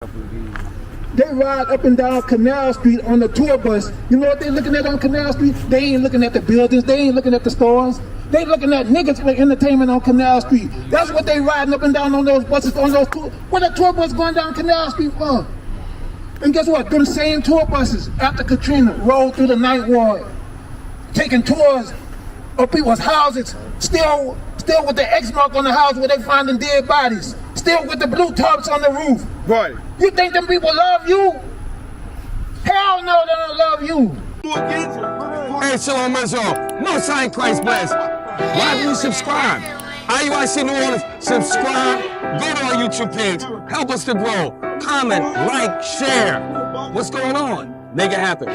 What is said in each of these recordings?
They ride up and down Canal Street on the tour bus. You know what they're looking at on Canal Street? They ain't looking at the buildings. They ain't looking at the stores. They looking at niggas for entertainment on Canal Street. That's what they riding up and down on those buses, on those tour. What a tour bus going down Canal Street for? And guess what? Them same tour buses after Katrina rolled through the Ninth Ward, taking tours of people's houses, still with the X mark on the house where they finding dead bodies, still with the blue tarps on the roof. Right. You think them people love you? Hell no, they don't love you. Hey, Shalom Israel. Most High in Christ bless. Why do you subscribe? IUIC New Orleans, subscribe. Go to our YouTube page. Help us to grow. Comment, like, share. What's going on? Make it happen.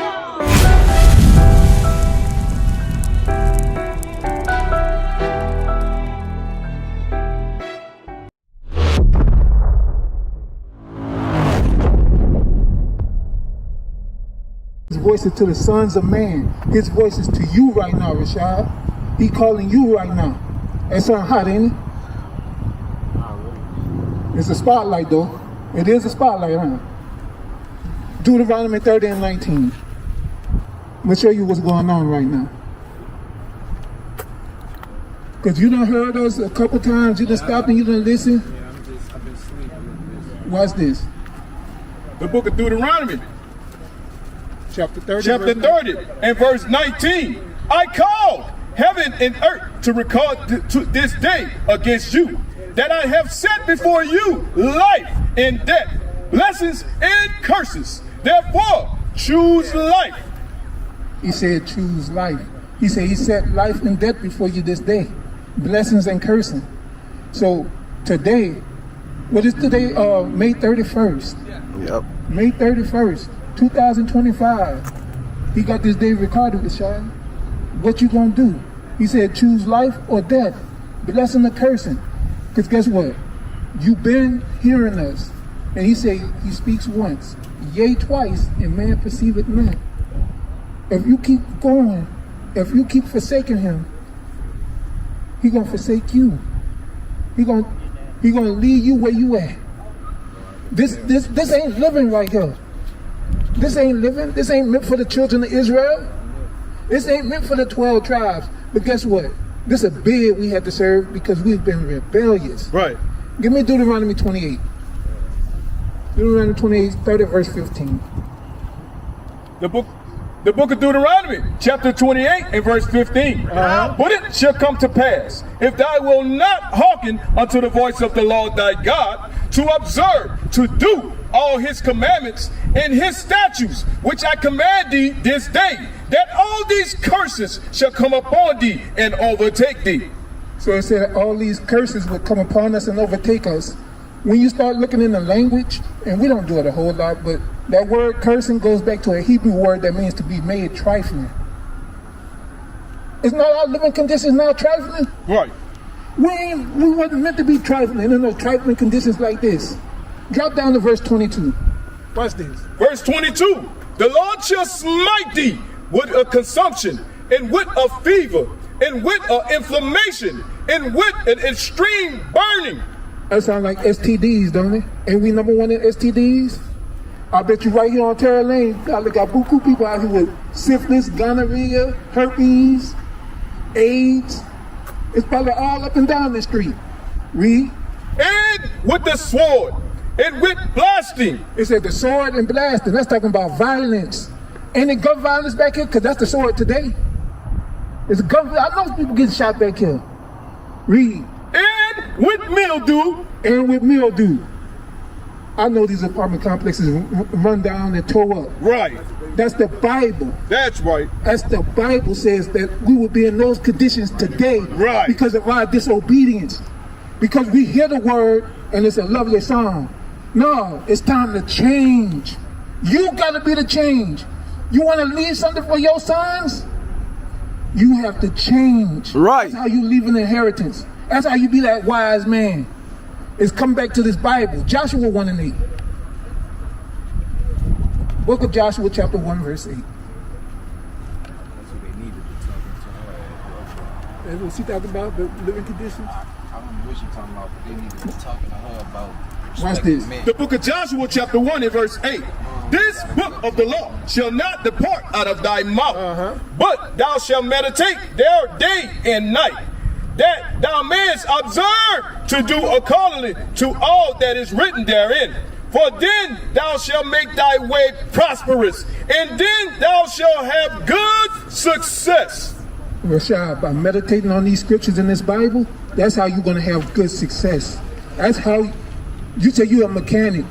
His voice is to the sons of man. His voice is to you right now, Rashad. He calling you right now. That sound hot, ain't it? It's a spotlight, though. It is a spotlight, huh? Deuteronomy 30 and 19. I'm going to show you what's going on right now. Because you done heard us a couple times. You done stopped and you done listen. I've been sleeping. What's this? The book of Deuteronomy, Chapter 30. chapter 30 and verse 19. I called heaven and earth to record to this day against you, that I have set before you life and death, blessings and curses. Therefore, choose life. He said, choose life. He said he set life and death before you this day. Blessings and cursing. So today, what is today? May 31st. Yep. May 31st, 2025. He got this day recorded, Rashad. What you gonna do? He said, choose life or death, blessing or cursing. Because guess what? You've been hearing us. And he said, he speaks once, yea twice, and man perceiveth not. If you keep going, if you keep forsaking him, he gonna forsake you. He gonna leave you where you at. This ain't living right here. This ain't living. This ain't meant for the children of Israel. This ain't meant for the 12 tribes. But guess what? This is a bid we had to serve because we've been rebellious. Right. Give me Deuteronomy 28. Deuteronomy 28, 30 verse 15. The book of Deuteronomy, chapter 28 and verse 15. But it shall come to pass, if thou wilt not hearken unto the voice of the Lord thy God, to observe, to do all his commandments and his statutes, which I command thee this day, that all these curses shall come upon thee and overtake thee. So it said all these curses would come upon us and overtake us. When you start looking in the language, and we don't do it a whole lot, but that word cursing goes back to a Hebrew word that means to be made trifling. It's not our living conditions now trifling. Right. We wasn't meant to be trifling in no trifling conditions like this. Drop down to verse 22. Watch this. Verse 22. The Lord shall smite thee with a consumption, and with a fever, and with an inflammation, and with an extreme burning. That sounds like STDs, don't it? Ain't we number one in STDs? I bet you right here on Terra Lane, got buku people out here with syphilis, gonorrhea, herpes, AIDS. It's probably all up and down the street. Read. And with the sword, and with blasting. It said the sword and blasting. That's talking about violence. Ain't it gun violence back here? Because that's the sword today. It's gun. I know people getting shot back here. Read. And with mildew. And with mildew. I know these apartment complexes run down and tore up. Right. That's the Bible. That's right. That's the Bible says that we will be in those conditions today. Right. Because of our disobedience. Because we hear the word and it's a lovely song. No, it's time to change. You gotta be the change. You wanna leave something for your sons? You have to change. Right. That's how you leave an inheritance. That's how you be that wise man. Is come back to this Bible. Joshua 1 and 8. Book of Joshua chapter 1 verse 8. That's what they needed to talk to her. That's what she talking about, the living conditions? I don't know what she's talking about, but they needed to be talking to her about Watch this. The book of Joshua chapter 1 and verse 8. This book of the law shall not depart out of thy mouth, but thou shalt meditate there day and night, that thou mayest observe to do accordingly to all that is written therein. For then thou shalt make thy way prosperous, and then thou shalt have good success. Rashad, by meditating on these scriptures in this Bible, that's how you're going to have good success. That's how you say you're a mechanic.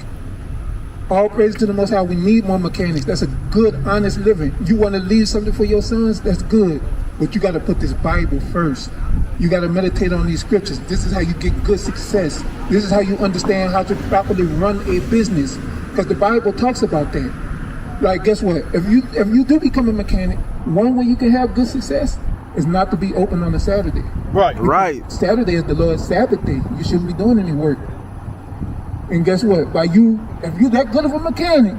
All praise to the Most High. We need more mechanics. That's a good, honest living. You want to leave something for your sons? That's good. But you got to put this Bible first. You got to meditate on these scriptures. This is how you get good success. This is how you understand how to properly run a business. Because the Bible talks about that. Like, guess what? If you do become a mechanic, one way you can have good success is not to be open on a Saturday. Right. Saturday is the Lord's Sabbath day. You shouldn't be doing any work. And guess what? If you're that good of a mechanic,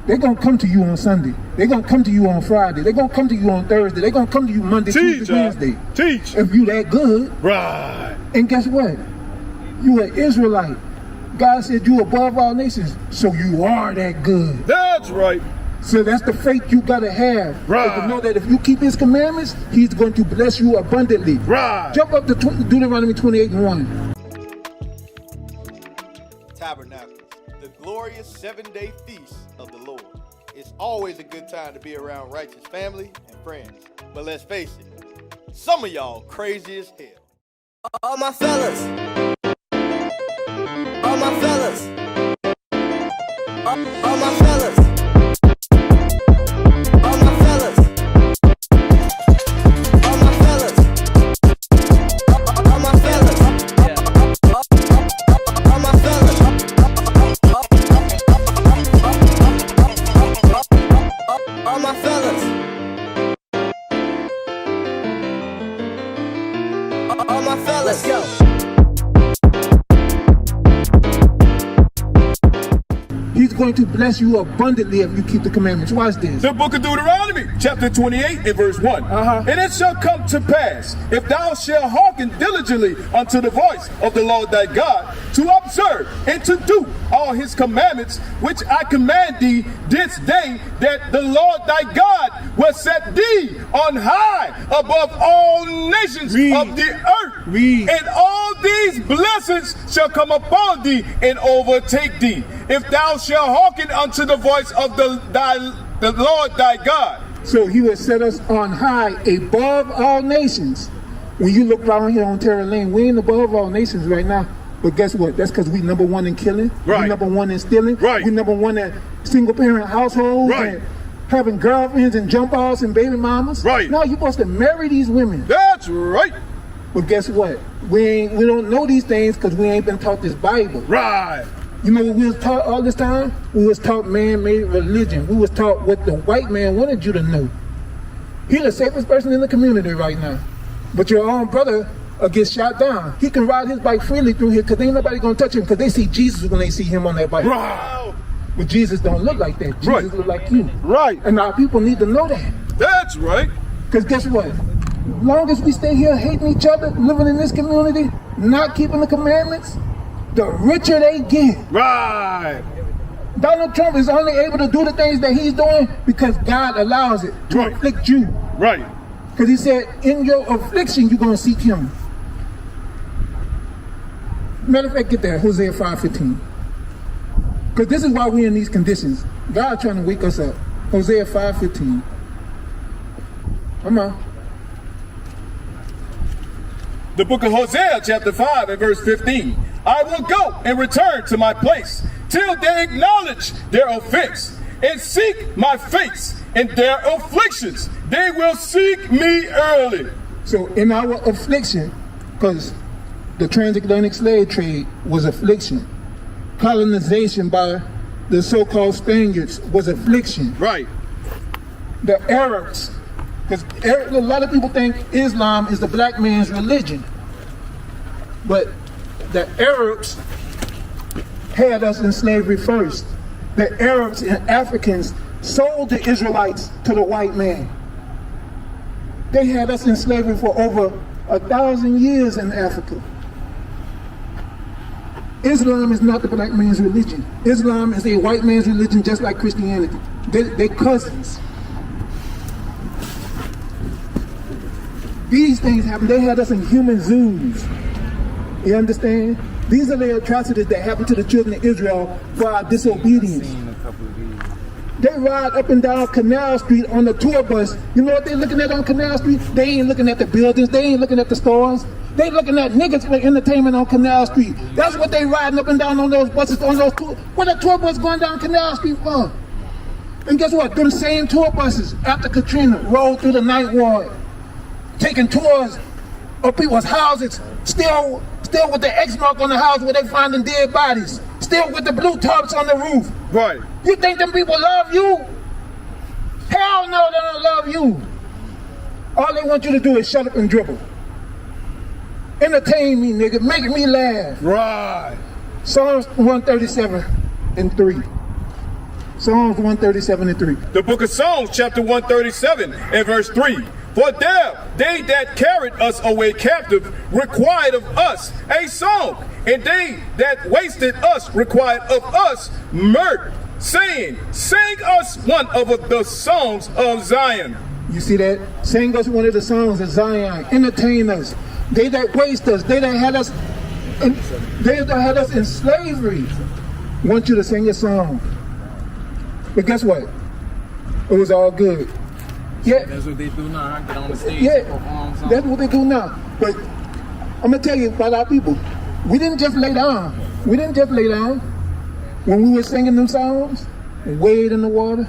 they're going to come to you on Sunday. They're going to come to you on Friday. They're going to come to you on Thursday. They're going to come to you Monday, Tuesday, Wednesday. Teach. If you that good. Right. And guess what? You an Israelite. God said you above all nations, so you are that good. That's right. So that's the faith you got to have. Right. To know that if you keep his commandments, he's going to bless you abundantly. Right. Jump up to Deuteronomy 28:1. Tabernacles, the glorious 7-day feast of the Lord. It's always a good time to be around righteous family and friends. But let's face it, some of y'all crazy as hell. All my fellas. All my fellas. All my fellas. All my fellas. All my fellas. All my fellas. All my fellas. All my fellas. All my fellas. Let's go. He's going to bless you abundantly if you keep the commandments. Watch this. The book of Deuteronomy, chapter 28 and verse 1. And it shall come to pass, if thou shalt hearken diligently unto the voice of the Lord thy God, to observe and to do all his commandments, which I command thee this day, that the Lord thy God will set thee on high above all nations of the earth. And all these blessings shall come upon thee and overtake thee, if thou shalt hearken unto the voice of the Lord thy God. So he will set us on high above all nations. When you look around here on Terra Lane, we ain't above all nations right now. But guess what? That's because we number one in killing. Right. We number one in stealing. Right. We number one in single parent households. Right. And having girlfriends and jump offs and baby mamas. Right. Now you're supposed to marry these women. That's right. But guess what? We don't know these things because we ain't been taught this Bible. Right. You know what we was taught all this time? We was taught man-made religion. We was taught what the white man wanted you to know. He's the safest person in the community right now. But your own brother gets shot down. He can ride his bike freely through here because ain't nobody gonna touch him because they see Jesus when they see him on that bike. Right. But Jesus don't look like that. Jesus look like you. Right. And our people need to know that. That's right. Because guess what? As long as we stay here hating each other, living in this community, not keeping the commandments, the richer they get. Right. Donald Trump is only able to do the things that he's doing because God allows it to afflict you. Right. Because he said, in your affliction, you're going to seek him. Matter of fact, get there, Hosea 5:15. Because this is why we're in these conditions. God trying to wake us up. Hosea 5:15. Come on. The book of Hosea, chapter 5 and verse 15. I will go and return to my place till they acknowledge their offense and seek my face in their afflictions. They will seek me early. So in our affliction, because the transatlantic slave trade was affliction. Colonization by the so-called Spaniards was affliction. Right. The Arabs, because a lot of people think Islam is the black man's religion. But the Arabs had us in slavery first. The Arabs and Africans sold the Israelites to the white man. They had us in slavery for over 1,000 years in Africa. Islam is not the black man's religion. Islam is a white man's religion, just like Christianity. They're cousins. These things happen. They had us in human zoos. You understand? These are the atrocities that happened to the children of Israel for our disobedience. They ride up and down Canal Street on the tour bus. You know what they're looking at on Canal Street? They ain't looking at the buildings. They ain't looking at the stores. They looking at niggas for entertainment on Canal Street. That's what they riding up and down on those buses, on those tour. What a tour bus going down Canal Street for? And guess what? Them same tour buses after Katrina rolled through the Ninth Ward, taking tours of people's houses, still with the X mark on the house where they finding dead bodies, still with the blue tarps on the roof. Right. You think them people love you? Hell no, they don't love you. All they want you to do is shut up and dribble. Entertain me, nigga. Make me laugh. Right. Psalms 137 and 3. Psalms 137 and 3. The book of Psalms, chapter 137 and verse 3. For there they that carried us away captive required of us a song, and they that wasted us required of us mirth, saying, sing us one of the songs of Zion. You see that? Sing us one of the songs of Zion. Entertain us. They that waste us, they that had us in slavery, want you to sing a song. But guess what? It was all good. Yeah. That's what they do now. Get on the stage. Yeah, that's what they do now. But I'm gonna tell you about our people. We didn't just lay down. We didn't just lay down. When we were singing them songs, Wade in the Water.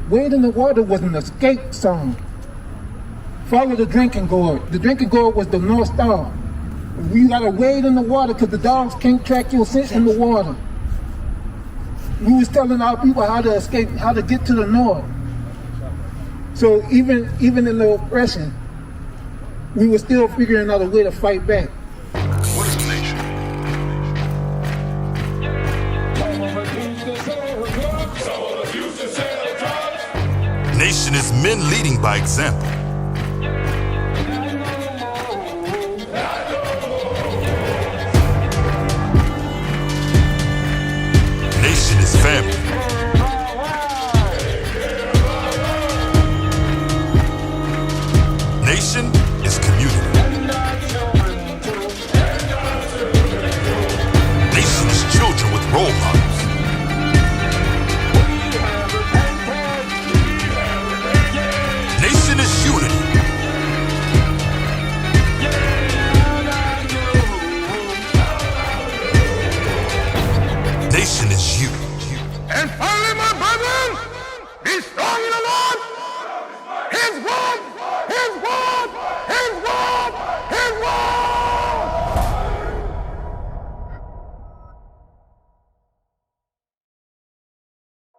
Wade in the Water was an escape song. Follow the drinking gourd. The drinking gourd was the North Star. You gotta wade in the water because the dogs can't track your scent in the water. We was telling our people how to escape, how to get to the north. So even in the oppression, we were still figuring out a way to fight back. What is a nation? Nation is men leading by example. Nation is family. Nation is community. Nation is children with role models. Nation is unity. Nation is you. And finally, my brethren, be strong in the Lord